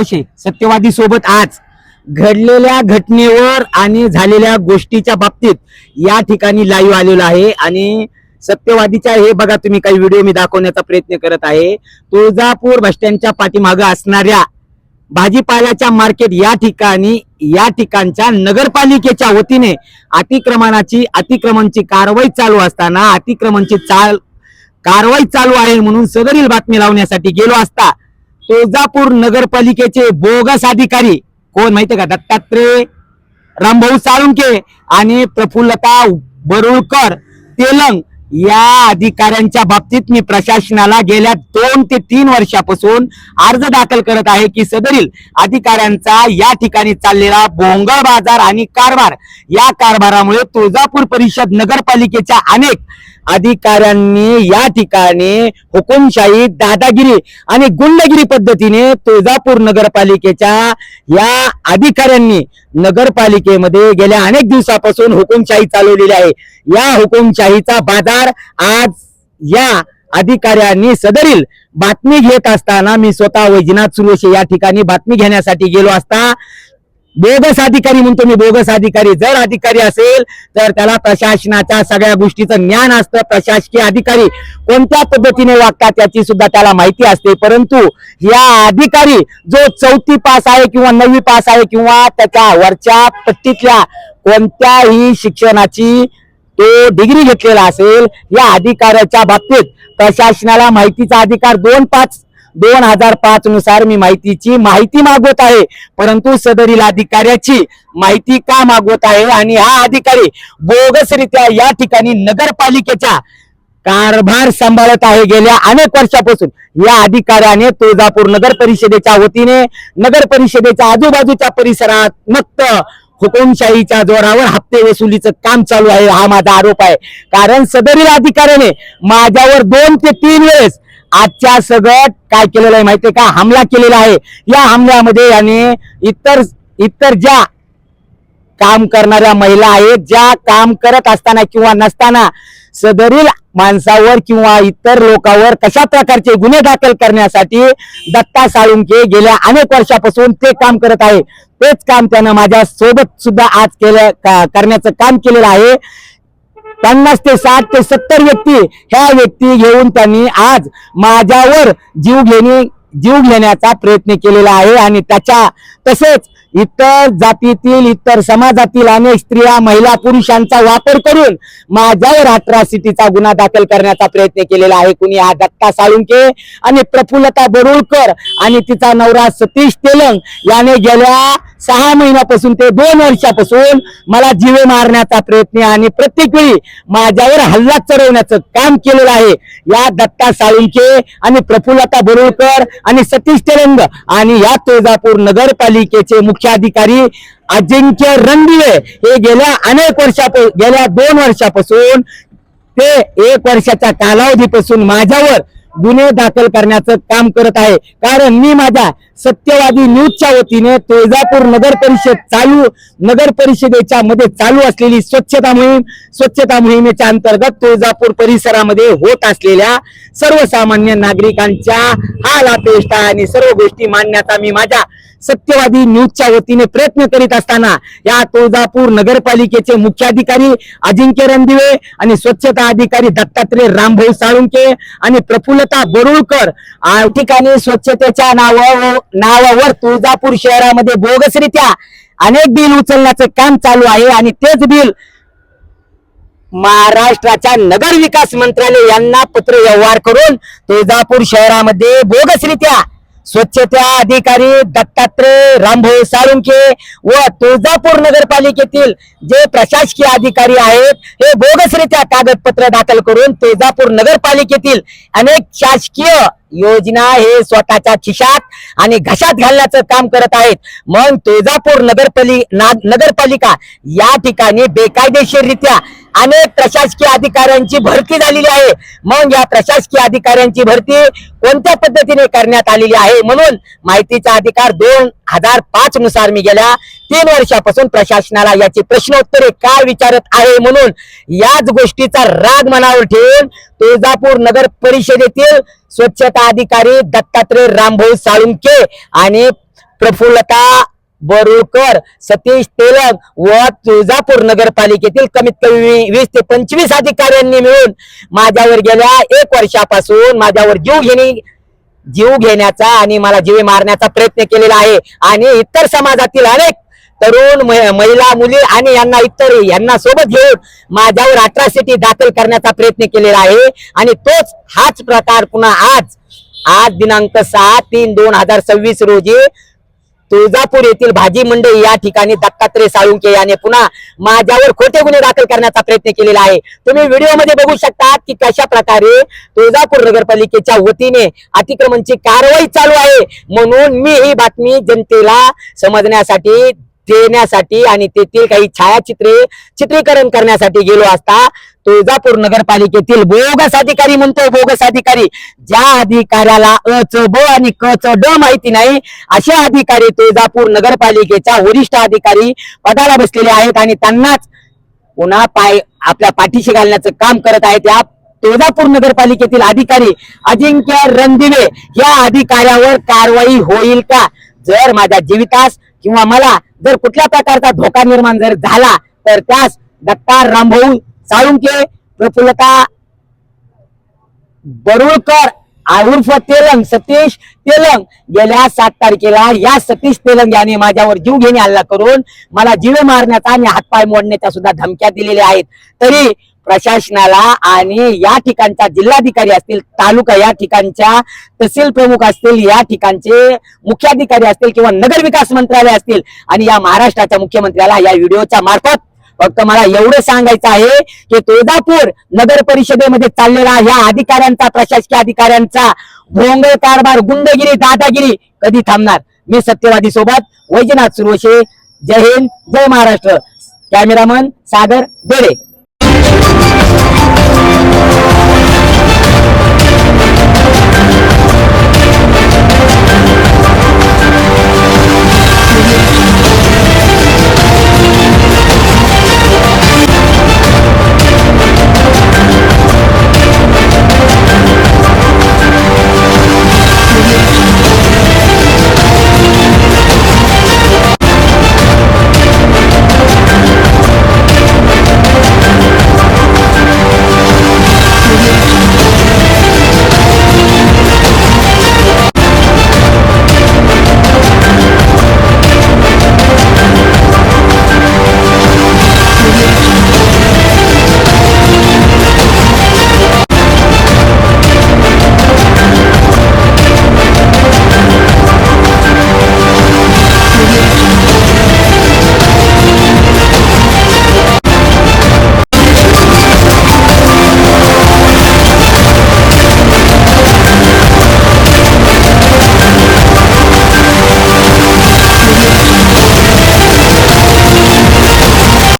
सत्यवादी सोबत आज घडलेल्या घटनेवर आणि झालेल्या गोष्टीच्या बाबतीत या ठिकाणी लाईव्ह आलेलो आहे आणि सत्यवादीच्या हे बघा तुम्ही काही व्हिडिओ मी दाखवण्याचा प्रयत्न करत आहे। तुळजापूर बस स्टँडच्या पाठीमागे असणाऱ्या भाजीपाल्याच्या मार्केट या ठिकाणच्या नगरपालिकेच्या वतीने अतिक्रमणची कारवाई चालू असताना कारवाई चालू आहे म्हणून सदरील बातमी लावण्यासाठी गेलो असता तुळजापूर नगरपालिकेचे बोगस अधिकारी कोण माहितीये का, दत्तात्रय रामभाऊ साळुंके आणि प्रफुल्लता बरुळकर तेलंग या अधिकाऱ्यांच्या बाबतीत मी प्रशासनाला गेल्या 2 ते 3 वर्षापासून अर्ज दाखल करत आहे की सदरील अधिकाऱ्यांचा या ठिकाणी चाललेला भोंगळ बाजार आणि कारभार, या कारभारामुळे तुळजापूर परिषद नगरपालिकेच्या अनेक अधिकाऱ्यांनी या ठिकाणी हुकुमशाही, दादागिरी आणि गुंडगिरी पद्धतीने तुळजापूर नगरपालिकेच्या या अधिकाऱ्यांनी नगरपालिकेमध्ये गेल्या अनेक दिवसापासून हुकुमशाही चालवलेली आहे। या हुकुमशाहीचा बाजार आज या अधिकाऱ्यांनी सदरील बातमी घेत असताना मी स्वतः वैजनाथ सुरेश या ठिकाणी बातमी घेण्यासाठी गेलो असता बोगस अधिकारी म्हणतो मी, बोगस अधिकारी जर अधिकारी असेल तर त्याला प्रशासनाच्या सगळ्या गोष्टीचं ज्ञान असतं, प्रशासकीय अधिकारी कोणत्या पद्धतीने वागतात याची सुद्धा त्याला माहिती असते। परंतु या अधिकारी जो 4थी पास आहे किंवा 9वी पास आहे किंवा त्याच्या वरच्या पट्टीतल्या कोणत्याही शिक्षणाची तो डिग्री घेतलेला असेल, या अधिकाऱ्याच्या बाबतीत प्रशासनाला माहितीचा अधिकार 2005 नुसार मी माहिती मागवत आहे। परंतु सदरील अधिकाऱ्याची माहिती का मागवत आहे आणि हा अधिकारी बोगसरित्या या ठिकाणी नगरपालिकेचा कारभार सांभाळत आहे गेल्या अनेक वर्षापासून। या अधिकाऱ्याने तुळजापूर नगर परिषदेच्या वतीने नगर परिषदेच्या आजूबाजूच्या परिसरात मक्त हुकुमशाहीच्या जोरावर हप्ते वसुलीचं काम चालू आहे, हा माझा आरोप आहे। कारण सदरील अधिकाऱ्याने माझ्यावर 2 ते 3 वेळेस आजच्या सगळं काय केलेलं आहे माहितीये का, हमला केलेला आहे। या हमल्यामध्ये याने इतर ज्या काम करणाऱ्या महिला आहेत, ज्या काम करत असताना किंवा नसताना सदरील माणसावर किंवा इतर लोकांवर कशा प्रकारचे गुन्हे दाखल करण्यासाठी दत्ता साळुंके गेल्या अनेक वर्षापासून ते काम करत आहे। तेच काम त्यानं माझ्या सोबत सुद्धा आज करण्याचं काम केलेलं आहे। 50 ते 60 ते 70 व्यक्ती घेऊन त्यांनी आज माझ्यावर जीव घेण्याचा प्रयत्न केलेला आहे आणि तसेच इतर जातीतील, इतर समाजातील अनेक स्त्रिया, महिला, पुरुषांचा वापर करून माझ्यावर अट्रॉसिटीचा गुन्हा दाखल करण्याचा प्रयत्न केलेला आहे। कुणी हा दत्ता साळुंके आणि प्रफुल्लता बरुळकर आणि तिचा नवरा सतीश तेलंग याने गेल्या 6 महिन्यापासून ते 2 वर्षापासून मला जीवे मारण्याचा प्रयत्न आणि प्रत्येक वेळी माझ्यावर हल्ला चढवण्याचं काम केलेलं आहे। या दत्ता साळुंके आणि प्रफुल्लता बरुळकर आणि सतीश तेलंग आणि या तुळजापूर नगरपालिकेचे मुख्य अधिकारी अजिंक्य रणदिवे हे गेल्या 2 वर्षापासून ते 1 वर्षाच्या कालावधीपासून माझ्यावर गुन्हे दाखल करण्याचं काम करत आहे। कारण मी माझ्या सत्यवादी न्यूजच्या वतीने तुळजापूर नगर परिषदेच्या मध्ये चालू असलेली स्वच्छता मोहिमेच्या अंतर्गत तुळजापूर परिसरामध्ये होत असलेल्या सर्वसामान्य नागरिकांच्या हाल अपेष्टा आणि सर्व गोष्टी मांडण्याचा मी माझ्या सत्यवादी न्यूजच्या वतीने प्रयत्न करीत असताना या तुळजापूर नगरपालिकेचे मुख्याधिकारी अजिंक्य रणदिवे आणि स्वच्छता अधिकारी दत्तात्रय रामभाऊ साळुंके आणि प्रफुल्लता बरुळकर ठिकाणी स्वच्छतेच्या नावावर तुळजापूर शहरामध्ये बोगसरित्या अनेक बिल उचलण्याचं काम चालू आहे आणि तेच बिल महाराष्ट्राच्या नगर विकास मंत्रालय यांना पत्र व्यवहार करून तुळजापूर शहरामध्ये बोगसरित्या स्वच्छता अधिकारी दत्तात्रय रामभाऊ साळुंके व तुळजापूर नगरपालिकेतील जे प्रशासकीय अधिकारी आहेत हे बोगसरित्या कागदपत्र दाखल करून तुळजापूर नगरपालिकेतील अनेक शासकीय योजना हे स्वतःच्या खिशात आणि घशात घालण्याचं काम करत आहेत। मग तुळजापूर नगरपालिका या ठिकाणी बेकायदेशीररित्या अनेक प्रशासकीय अधिकाऱ्यांची भरती झालेली आहे। मग या प्रशासकीय अधिकाऱ्यांची भरती कोणत्या पद्धतीने करण्यात आलेली आहे म्हणून माहितीचा अधिकार 2005 नुसार मी गेल्या 3 वर्षापासून प्रशासनाला याची प्रश्नोत्तरे का विचारत आहे म्हणून याच गोष्टीचा राग मनावर ठेवून तुळजापूर नगर परिषदेतील स्वच्छता अधिकारी दत्तात्रय रामभाऊ साळुंके आणि प्रफुल्लता बरुळकर, सतीश तेलंग व तुळजापूर नगरपालिकेतील कमीत कमी 20 ते 25 अधिकाऱ्यांनी मिळून माझ्यावर गेल्या 1 वर्षापासून माझ्यावर जीव घेण्याचा आणि मला जीवे मारण्याचा प्रयत्न केलेला आहे. आणि इतर समाजातील अनेक तरुण महिला मुली आणि यांना सोबत घेऊन माझ्यावर अट्रॉसिटी दाखल करण्याचा प्रयत्न केलेला आहे. आणि हाच प्रकार पुन्हा आज दिनांक 6/3/2026 रोजी तुळजापूर येथील भाजी मंडई या ठिकाणी दत्तात्रय साळुंके याने पुन्हा माझ्यावर खोटे गुन्हे दाखल करण्याचा प्रयत्न केलेला आहे. तुम्ही व्हिडिओमध्ये बघू शकता की कशा प्रकारे तुळजापूर नगरपालिकेच्या वतीने अतिक्रमणची कारवाई चालू आहे. म्हणून मी ही बातमी जनतेला समजण्यासाठी देण्यासाठी आणि तेथील काही चित्रीकरण करण्यासाठी गेलो असता तुळजापूर नगरपालिकेतील बोगस अधिकारी म्हणतोय, बोगस अधिकारी, ज्या अधिकाऱ्याला अ च ब आणि क च ड माहिती नाही असे अधिकारी तुळजापूर नगरपालिकेच्या वरिष्ठ अधिकारी पदाला बसलेले आहेत आणि त्यांनाच पुन्हा आपल्या पाठीशी घालण्याचं काम करत आहेत. या तुळजापूर नगरपालिकेतील अधिकारी अजिंक्य रणदिवे या अधिकाऱ्यावर कारवाई होईल का? जर माझ्या जीवितास किंवा मला जर कुठल्या प्रकारचा धोका निर्माण जर झाला तर त्यास दत्ता रामभाऊ साळुंके, प्रफुल्लता बरुळकर उर्फ तेलंग, सतीश तेलंग, गेल्या 7 तारखेला या सतीश तेलंग याने माझ्यावर जीव घेणे हल्ला करून मला जीवे मारण्याचा आणि हातपाय मोडण्याच्या सुद्धा धमक्या दिलेल्या आहेत. तरी प्रशासनाला आणि या ठिकाणच्या जिल्हाधिकारी असतील, तालुका या ठिकाणच्या तहसील प्रमुख असतील, या ठिकाणचे मुख्याधिकारी असतील किंवा नगर विकास मंत्रालय असतील आणि या महाराष्ट्राच्या मुख्यमंत्र्याला या व्हिडिओच्या मार्फत फक्त मला एवढं सांगायचं आहे की तुळजापूर नगर परिषदेमध्ये चाललेला ह्या अधिकाऱ्यांचा, प्रशासकीय अधिकाऱ्यांचा भोंगळ कारभार, गुंडगिरी, दादागिरी कधी थांबणार? मी सत्यवादी सोबत वैजनाथ सुरवशे. जय हिंद, जय महाराष्ट्र. कॅमेरामन सागर बेडे.